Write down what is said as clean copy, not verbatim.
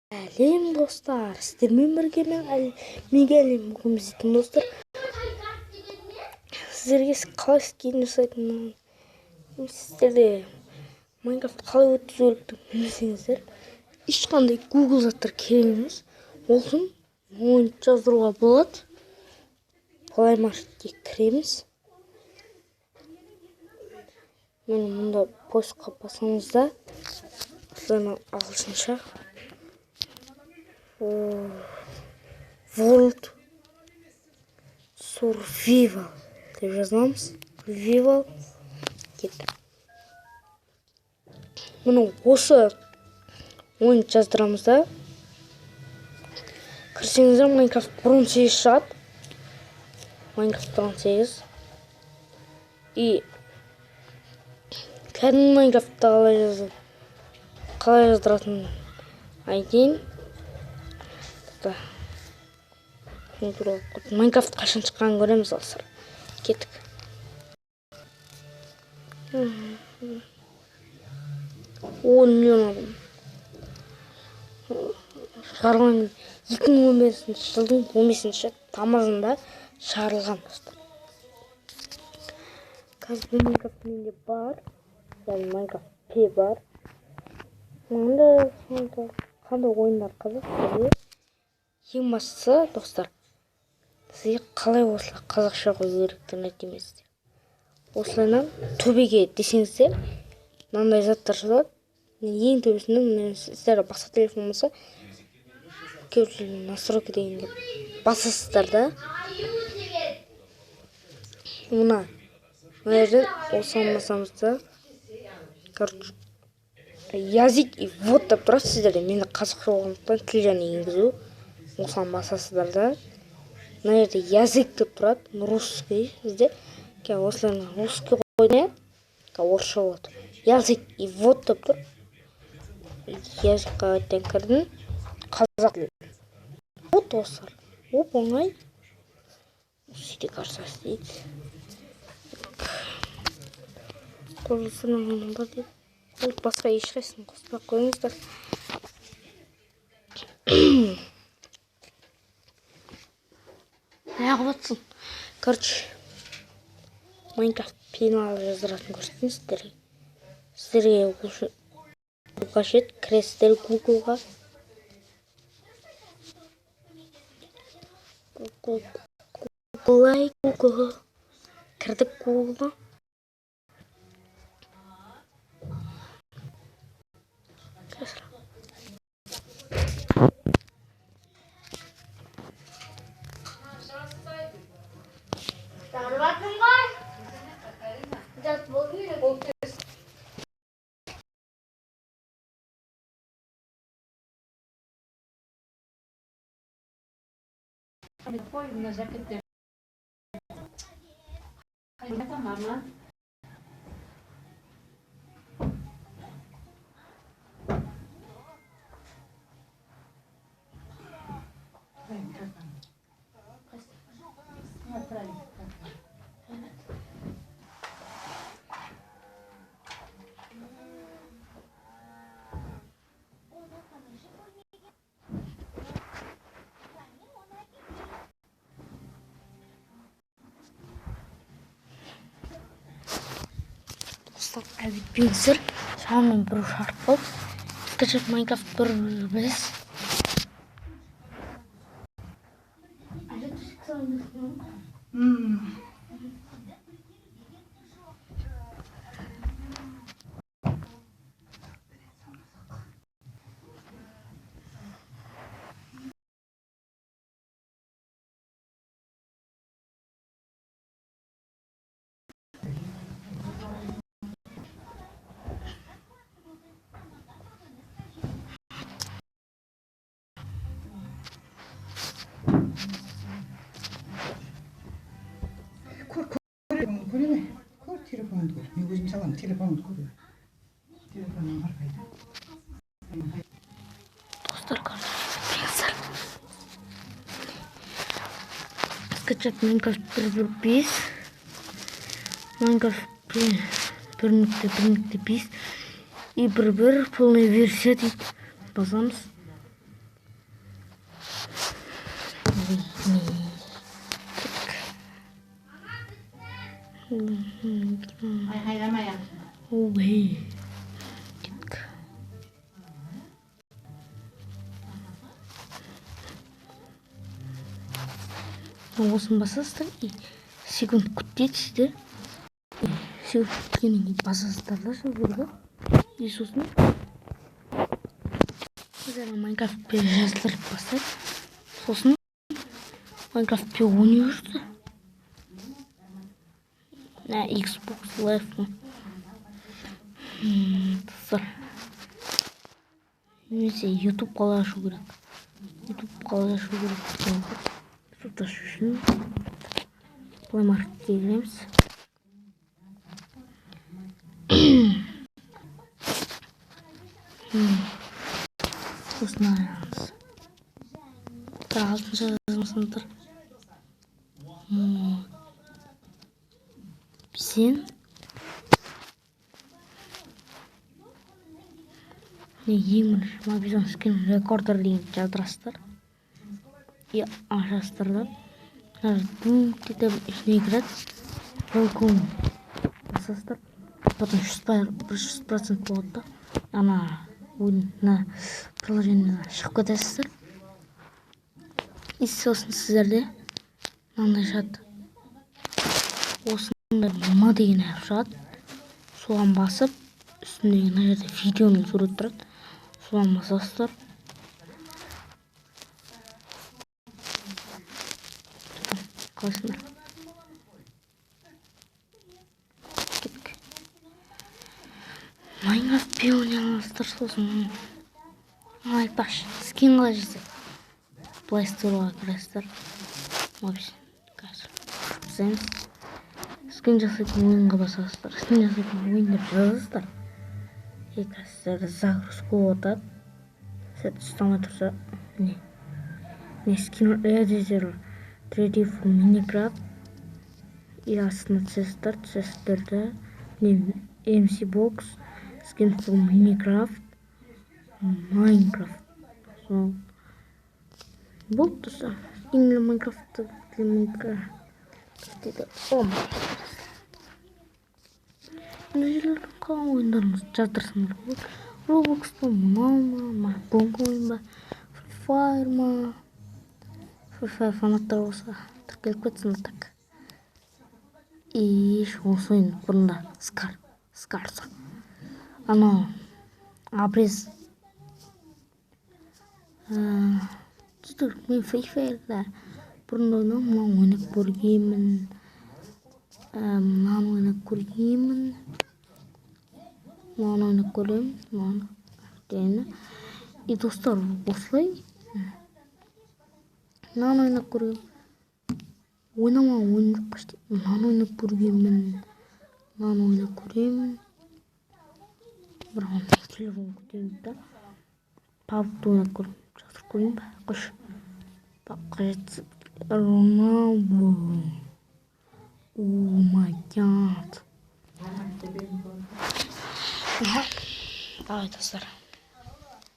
Әлем достар, сіздермен бірге мен Мигелин бүгін біздің достар. Сіздерге қалай скин жасайтынын, сіздерде Майнкрафт қалай өткізуді білмесеңіздер, ешқандай Google заттар керек емес. Олсын ойын жаздыруға болады. Play Marketке кіреміз. Мен мұнда поисқа басыңызда ағылшынша World Survival деп жазамыз. Survival кетті. Мұны осы ойын жаздырамыз да. Кірсеңіздер Minecraft 1.8 шығады. Minecraft 1.8. И кәдімгі Minecraft'та қалай жаздыратын айтайын. Майнкрафт қашан шыққанын көреміз алсыр. Кеттік. Миллион адам. Шығарылған 2015 жылдың 15 тамызында шығарылған достар. Қазір Майнкрафт менде бар. Яғни Майнкрафт P бар. Мұнда қандай ойындар қызық сізге. Ең бастысы достар, сізге қалай осылай қазақша қою керектігін айтамын. Осылайынан төбеге десеңіздер, мынандай заттар шығады. Ең төбесінде сіздер басқа телефон болса, настройка дегенге басасыздар да. Мына жерден осыған басамызда. Короче, язык и вот деп тұрады сіздерде. Мені қазақша болғандықтан тіл және енгізу. Осыған басасыздар да. Мына жерде язык деп тұрады. Русский сізде. Осылайынан русский қойды. Орысша болады. Язык и вот деп тұр. Языкқа өттен кірдің. Қазақ тілі. Вот осылар. Оп оңай. Сөйте қарсасы дейді. Құрылысының онында дейді. Ол басқа ешқайсысын қоспақ қойыңыздар. Аяғы батсын. Короче, Майнкрафт пеналы жаздыратын көрсеткен сіздерге. Сіздерге қажет кіресіздер Google-ға. Google-ға. Кірдік Google-ға. Мына жакеттер. Мама. Әдетпеңіздер, шамамен бір шарт болды. Скачать Майнкрафт 1.5. Көреме? Көр телефонды көр. Мен өзім салам телефонды көр. Телефонның арқайда. Достар, көрсетіңіздер. Скачать Майнкрафт 1.5. Майнкрафт 1.5 и 1.1 полная версия дейді. Басамыз. Haylamaya. Ой. Осыны басасыздар и секунд күтесіздер. Секунд күткеннен кейін басасыздар да сөздерді. И сосын жаңа Майнкрафтпен жаздырып бастайды. Сосын Майнкрафтпен ойнай жүрді. Xbox Live. Достар. Немесе YouTube қалай ашу керек. YouTube ашу үшін Play Marketке кіреміз. Сосын аямыз. Алтыншы жазылсыңдар. Сен ең бірінші мобизон скин рекордер деген жаздырасыздар. И ашасыздар да. Бұл кітап ішіне кіреді. Welcome басасыздар. Потом 100% болады да. Ана ойына приложениеге шығып кетесіздер. И сосын сіздерде мынандай шығады. Осында ма деген әріп шығады. Соған басып, үстіндегі мына жерде видеоның суреті тұрады. Соған басасыздар. Қалайсыңдар? Кеттік. Майнкрафтпен ойнай аласыздар. Сосын айтпақшы, скин қалай жасайды? Play Store'ға кіресіздер. Қазір скин жасайтын ойынға басасыздар. Скин жасайтын ойын деп жазасыздар. И қазір загрузка отырады. Сәт ұстамай тұрса, не скин editor 3D for Minecraft. И астына түсесіздерді MC Box skin for Minecraft. Бұл тұрса скин для Minecraft дейді. Мына жерлердің қалған ойындарыңыз жаздырсыңдар. Roblox'та мынау ма, Bongo ойын ба, Free Fire ма. Free Fire фанаттар болса тіркеліп кетсіңдер так. И осы ойын бұрында Скарса. Анау Абрез. Мен Free Fire'да бұрында ойнап көргенмін. Мынаны ойнап көргенмін. И достар, осылай. Мынаны ойнап көргенмін. Ойнамаған ойын жоқ почти. Мынаны ойнап көргенмін. Бірақ оны телефон көтермейді да. PUBG ойнап көрдім. Жаздырып көрейін ба? Қош. Қажетсіз. Роналду. Oh my god. Давай, достар.